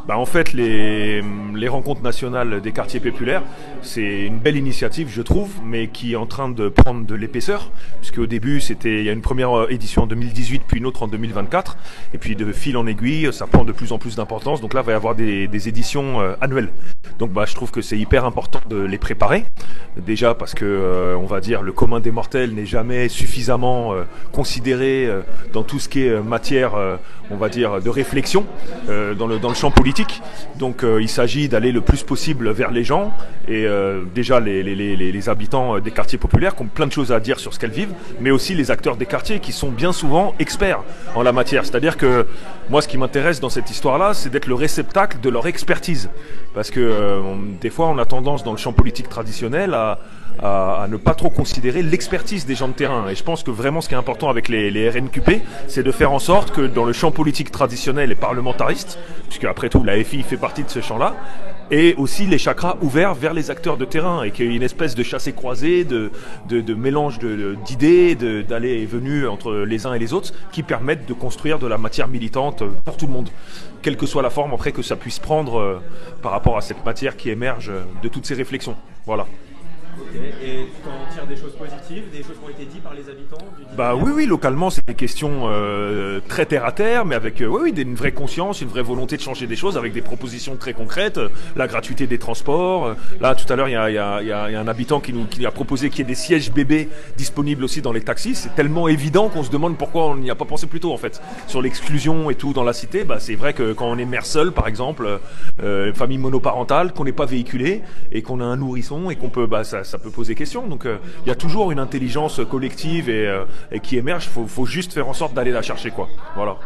En fait, les rencontres nationales des quartiers populaires, c'est une belle initiative, je trouve, mais qui est en train de prendre de l'épaisseur, puisque au début, il y a une première édition en 2018, puis une autre en 2024, et puis de fil en aiguille, ça prend de plus en plus d'importance. Donc là, il va y avoir des éditions annuelles. Donc je trouve que c'est hyper important de les préparer. Déjà parce que, on va dire, le commun des mortels n'est jamais suffisamment considéré dans tout ce qui est matière, on va dire, de réflexion dans le champ politique. Donc il s'agit d'aller le plus possible vers les gens et déjà les habitants des quartiers populaires qui ont plein de choses à dire sur ce qu'elles vivent, mais aussi les acteurs des quartiers qui sont bien souvent experts en la matière. C'est-à-dire que moi, ce qui m'intéresse dans cette histoire-là, c'est d'être le réceptacle de leur expertise. Parce que des fois, on a tendance dans le champ politique traditionnel à ne pas trop considérer l'expertise des gens de terrain. Et je pense que vraiment ce qui est important avec les RNQP, c'est de faire en sorte que dans le champ politique traditionnel et parlementariste, puisque après tout la FI fait partie de ce champ-là, et aussi les chakras ouverts vers les acteurs de terrain, et qu'il y ait une espèce de chassé-croisé, de mélange d'idées, d'aller et venue entre les uns et les autres, qui permettent de construire de la matière militante pour tout le monde, quelle que soit la forme après que ça puisse prendre par rapport à cette matière qui émerge de toutes ces réflexions. Voilà. Et tu en tires des choses positives, des choses qui ont été dites par les habitants du Oui, localement, c'est des questions très terre à terre, mais avec une vraie conscience, une vraie volonté de changer des choses, avec des propositions très concrètes, la gratuité des transports. Là, tout à l'heure, il y a un habitant qui a proposé qu'il y ait des sièges bébés disponibles aussi dans les taxis. C'est tellement évident qu'on se demande pourquoi on n'y a pas pensé plus tôt, en fait. Sur l'exclusion et tout dans la cité, c'est vrai que quand on est mère seule, par exemple, famille monoparentale, qu'on n'est pas véhiculé et qu'on a un nourrisson et qu'on peut, ça peut poser question. Donc il y a toujours une intelligence collective et qui émerge. Faut juste faire en sorte d'aller la chercher, quoi. Voilà.